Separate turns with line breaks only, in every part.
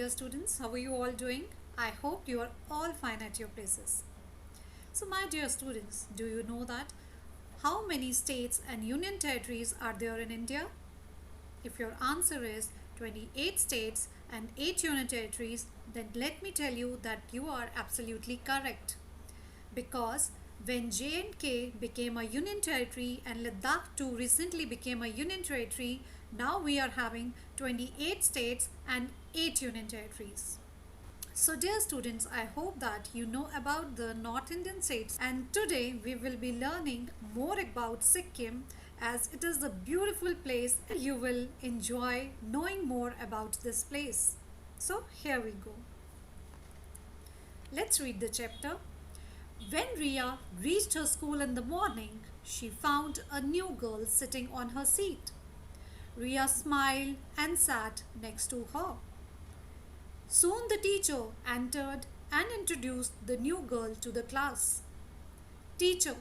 dear students, how are you all doing? I hope you are all fine at your places. So my dear students, do you know that how many states and union territories are there in India? If your answer is 28 states and 8 union territories, then let me tell you that you are absolutely correct. Because when J&K became a union territory and Ladakh too recently became a union territory, now we are having 28 states and 8 union territories. So dear students, I hope that you know about the North Indian states, and today we will be learning more about Sikkim as it is a beautiful place and you will enjoy knowing more about this place. So here we go. Let's read the chapter. When Ria reached her school in the morning, she found a new girl sitting on her seat. Ria smiled and sat next to her. Soon the teacher entered and introduced the new girl to the class. Teacher,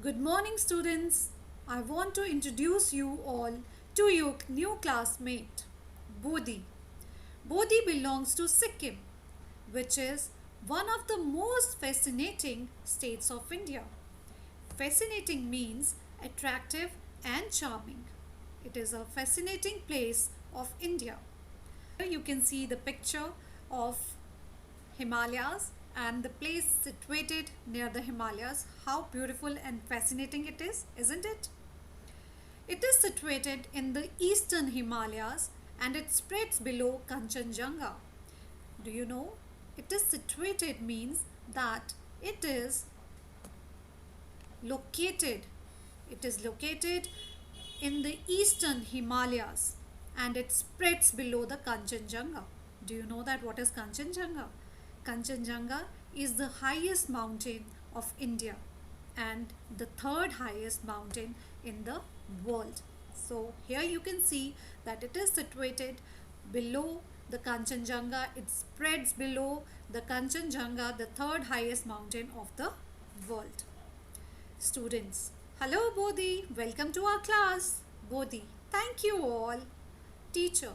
good morning students. I want to introduce you all to your new classmate, Bodhi. Bodhi belongs to Sikkim, which is one of the most fascinating states of India. Fascinating means attractive and charming. It is a fascinating place of India. Here you can see the picture of Himalayas and the place situated near the Himalayas. How beautiful and fascinating it is, isn't it? It is situated in the eastern Himalayas and it spreads below Kanchenjunga. Do you know? It is situated means that it is located. It is located in the eastern Himalayas and it spreads below the Kanchenjunga. Do you know that what is Kanchenjunga? Kanchenjunga is the highest mountain of India and the third highest mountain in the world. So here you can see that it is situated below the Kanchenjunga. It spreads below the Kanchenjunga, the third highest mountain of the world. Students, hello Bodhi, welcome to our class. Bodhi, thank you all. Teacher,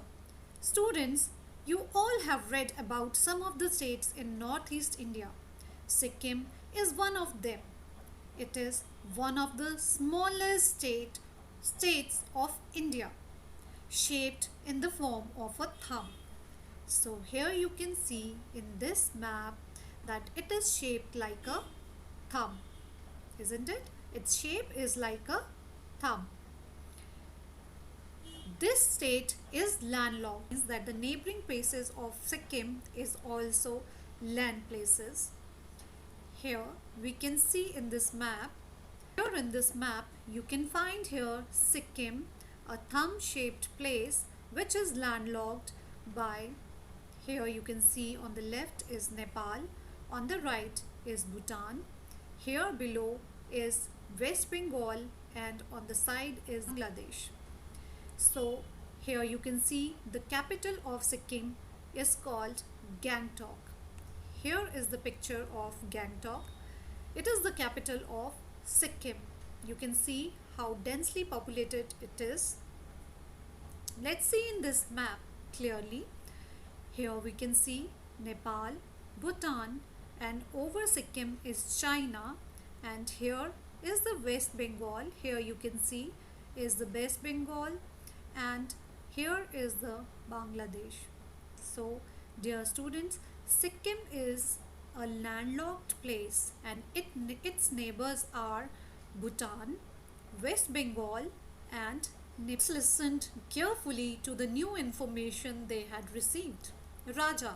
students, you all have read about some of the states in Northeast India. Sikkim is one of them. It is one of the smallest states of India, shaped in the form of a thumb. So here you can see in this map that it is shaped like a thumb, isn't it? Its shape is like a thumb. This state is landlocked, means that the neighboring places of Sikkim is also land places. Here we can see in this map, here in this map you can find here Sikkim, a thumb shaped place which is landlocked by, here you can see on the left is Nepal, on the right is Bhutan, here below is West Bengal and on the side is Bangladesh. So here you can see the capital of Sikkim is called Gangtok. Here is the picture of Gangtok. It is the capital of Sikkim. You can see how densely populated it is. Let's see in this map clearly. Here we can see Nepal, Bhutan, and over Sikkim is China, and here is the West Bengal. Here you can see is the West Bengal and here is the Bangladesh. So dear students, Sikkim is a landlocked place and its neighbors are Bhutan, West Bengal and Nepal. Listened carefully to the new information they had received. Raja,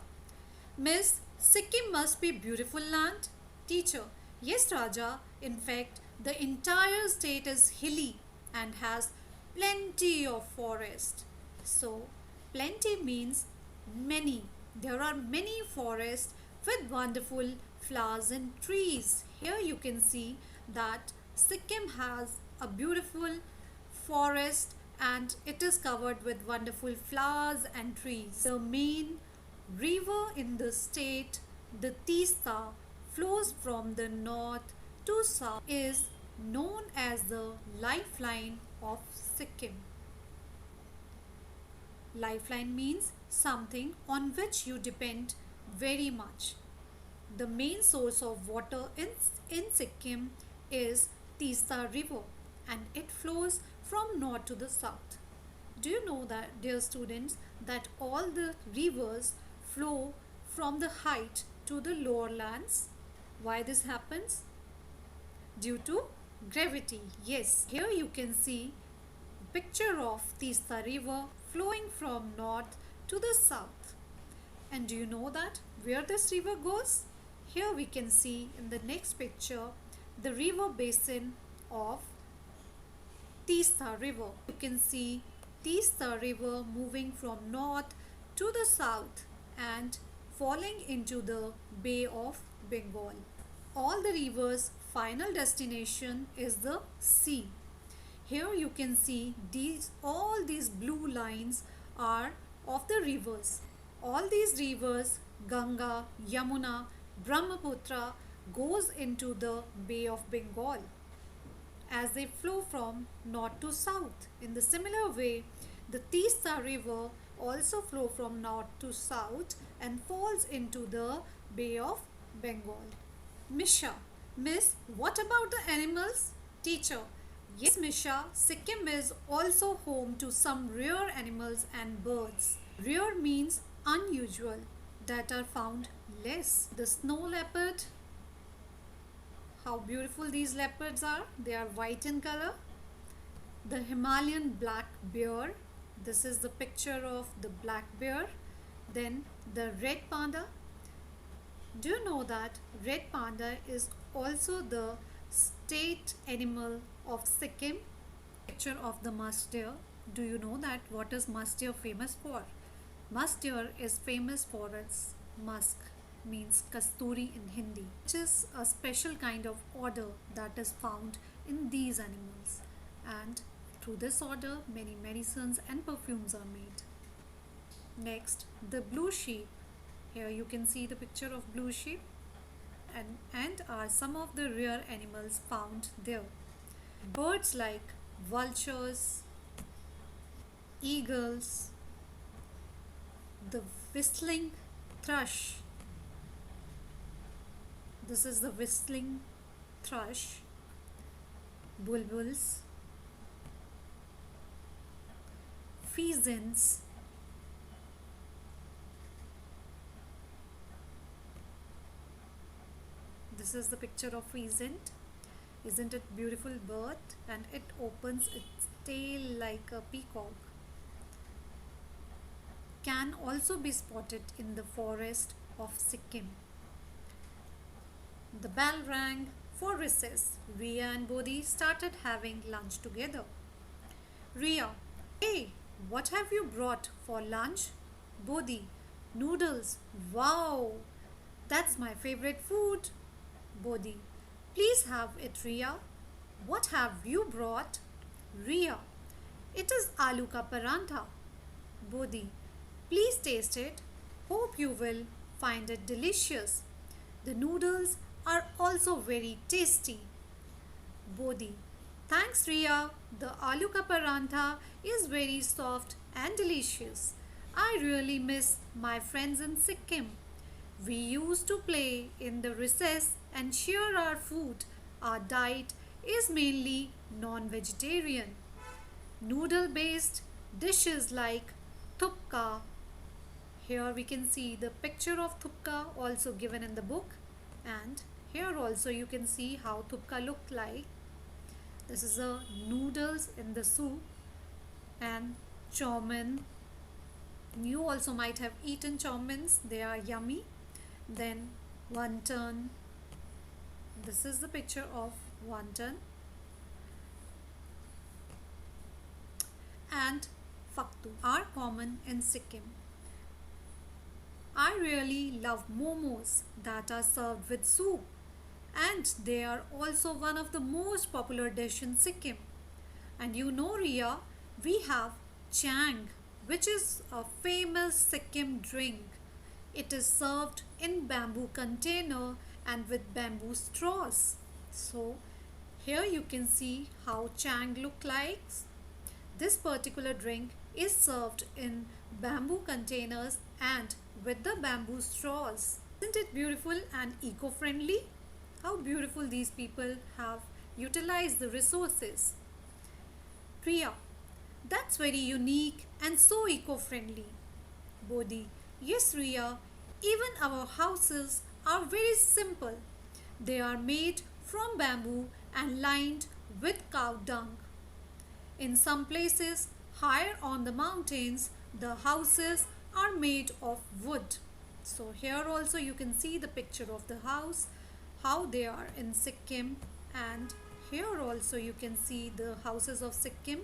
Miss, Sikkim must be beautiful land? Teacher, yes Raja, in fact the entire state is hilly and has plenty of forest. So plenty means many. There are many forests with wonderful flowers and trees. Here you can see that Sikkim has a beautiful forest and it is covered with wonderful flowers and trees. The main river in the state, the Tista, flows from the north to south, is known as the lifeline of Sikkim. Lifeline means something on which you depend very much. The main source of water in Sikkim is Tista River, and it flows from north to the south. Do you know that, dear students, that all the rivers flow from the height to the lower lands? Why this happens? Due to gravity. Yes, here you can see a picture of Tista River flowing from north to the south. And do you know that where this river goes? Here we can see in the next picture the river basin of Tista River. You can see Tista River moving from north to the south and falling into the Bay of Bengal. All the rivers' final destination is the sea. Here you can see all these blue lines are of the rivers. All these rivers, Ganga, Yamuna, Brahmaputra, goes into the Bay of Bengal as they flow from north to south. In the similar way, the Tista River also flow from north to south and falls into the Bay of Bengal. Misha, Miss, what about the animals? Teacher, yes, Misha, Sikkim is also home to some rare animals and birds. Rare means unusual, that are found less. The snow leopard, how beautiful these leopards are. They are white in color. The Himalayan black bear, this is the picture of the black bear. Then the red panda. Do you know that red panda is also the state animal of Sikkim? Picture of the musk deer. Do you know that what is musk deer famous for? Musk deer is famous for its musk, means kasturi in Hindi, which is a special kind of odor that is found in these animals. And through this odor, many medicines and perfumes are made. Next, the blue sheep. Here you can see the picture of blue sheep and are some of the rare animals found there. Birds like vultures, eagles, the whistling thrush. This is the whistling thrush, bulbuls, pheasants, this is the picture of pheasant. Isn't it beautiful bird? And it opens its tail like a peacock. Can also be spotted in the forest of Sikkim. The bell rang for recess. Ria and Bodhi started having lunch together. Ria, hey, what have you brought for lunch? Bodhi, noodles. Wow, that's my favorite food. Bodhi, please have it, Ria. What have you brought? Ria, it is aloo ka parantha. Bodhi, please taste it. Hope you will find it delicious. The noodles are also very tasty. Bodhi, thanks Ria. The aloo ka parantha is very soft and delicious. I really miss my friends in Sikkim. We used to play in the recess and share our food. Our diet is mainly non-vegetarian. Noodle-based dishes like thupka. Here we can see the picture of thupka also given in the book, and here also you can see how thupka looked like. This is a noodles in the soup, and chow mein. You also might have eaten chow meins, they are yummy. Then wonton. This is the picture of wonton. And faktu are common in Sikkim. I really love momos that are served with soup, and they are also one of the most popular dish in Sikkim. And you know, Ria, we have chang, which is a famous Sikkim drink. It is served in bamboo container and with bamboo straws. So here you can see how chang look like. This particular drink is served in bamboo containers and with the bamboo straws. Isn't it beautiful and eco-friendly? How beautiful these people have utilized the resources. Priya, that's very unique and so eco-friendly. Bodhi, yes Riya, even our houses are very simple. They are made from bamboo and lined with cow dung. In some places, higher on the mountains, the houses are made of wood. So here also you can see the picture of the house, how they are in Sikkim, and here also you can see the houses of Sikkim,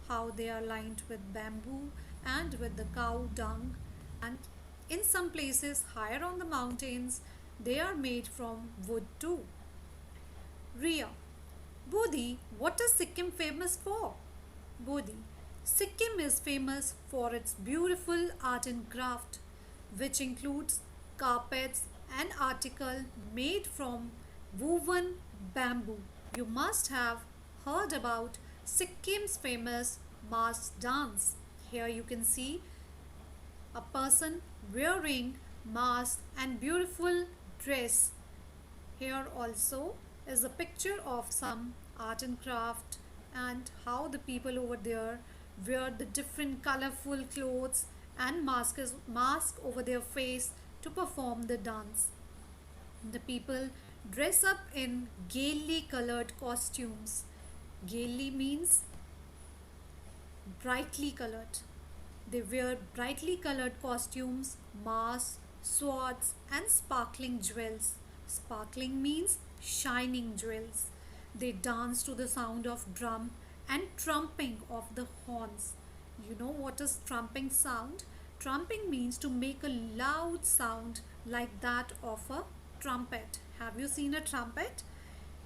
how they are lined with bamboo and with the cow dung. And in some places higher on the mountains, they are made from wood too. Ria, Bodhi, what is Sikkim famous for? Bodhi, Sikkim is famous for its beautiful art and craft, which includes carpets and article made from woven bamboo. You must have heard about Sikkim's famous mask dance. Here you can see a person wearing mask and beautiful dress. Here also is a picture of some art and craft and how the people over there wear the different colorful clothes and mask over their face to perform the dance. The people dress up in gaily colored costumes. Gaily means brightly colored. They wear brightly colored costumes, masks, swords, and sparkling jewels. Sparkling means shining jewels. They dance to the sound of drum and trumping of the horns. You know what is trumping sound? Trumping means to make a loud sound like that of a trumpet. Have you seen a trumpet?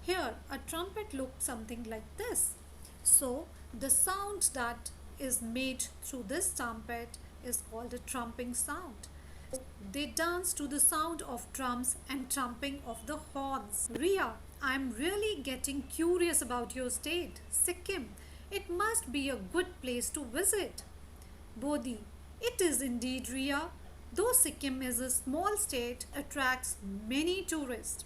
Here, a trumpet looks something like this. So, the sound that is made through this trumpet is called a trumping sound. They dance to the sound of drums and trumping of the horns. Ria, I'm really getting curious about your state, Sikkim. It must be a good place to visit. Bodhi, it is indeed, Ria. Though Sikkim is a small state, attracts many tourists.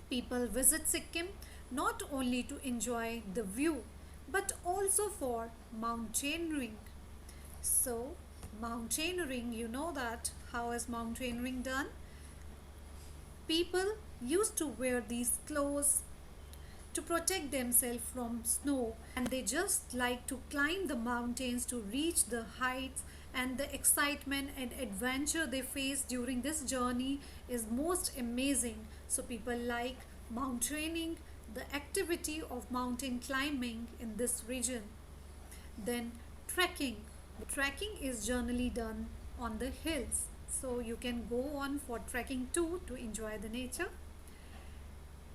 People visit Sikkim not only to enjoy the view but also for mountaineering. So, mountaineering, you know that. How is mountaineering done? People used to wear these clothes to protect themselves from snow, and they just like to climb the mountains to reach the heights, and the excitement and adventure they face during this journey is most amazing. So people like mountaineering, the activity of mountain climbing in this region. Then trekking. Trekking is generally done on the hills, so you can go on for trekking too to enjoy the nature.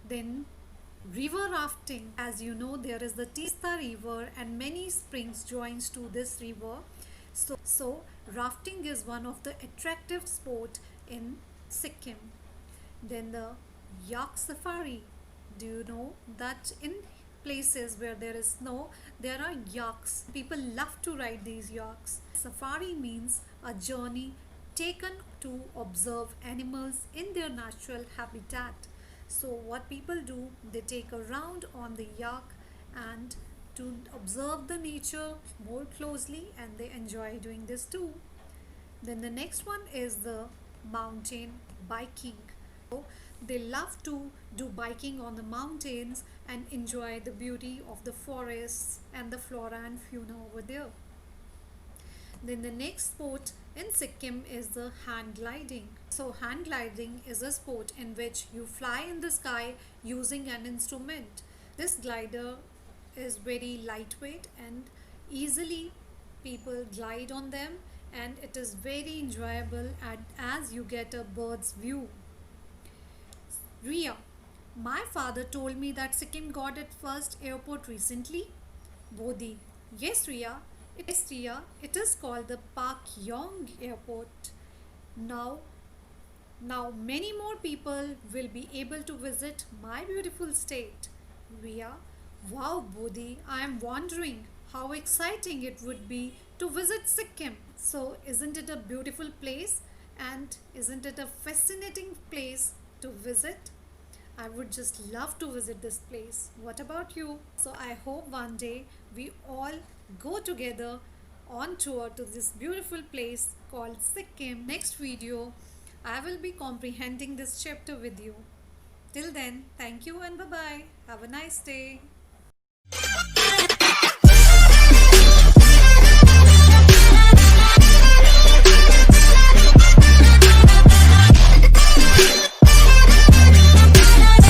Then river rafting. As you know, there is the Tista river and many springs joins to this river. So rafting is one of the attractive sport in Sikkim. Then the yak safari. Do you know that in places where there is snow, there are yaks? People love to ride these yaks. Safari means a journey taken to observe animals in their natural habitat. So what people do, they take a round on the yak and to observe the nature more closely, and they enjoy doing this too. Then the next one is the mountain biking. So they love to do biking on the mountains and enjoy the beauty of the forests and the flora and fauna over there. Then the next sport in Sikkim is the hang gliding. So hang gliding is a sport in which you fly in the sky using an instrument. This glider is very lightweight and easily people glide on them, and it is very enjoyable and as you get a bird's view. Ria, my father told me that Sikkim got its first airport recently. Bodhi, yes Ria, it is called the Pak Yong Airport. Now, now many more people will be able to visit my beautiful state. Ria, wow Bodhi, I am wondering how exciting it would be to visit Sikkim. So, isn't it a beautiful place? And isn't it a fascinating place to visit? I would just love to visit this place. What about you? So, I hope one day we all go together on tour to this beautiful place called Sikkim. Next video, I will be comprehending this chapter with you. Till then, thank you and bye bye. Have a nice day.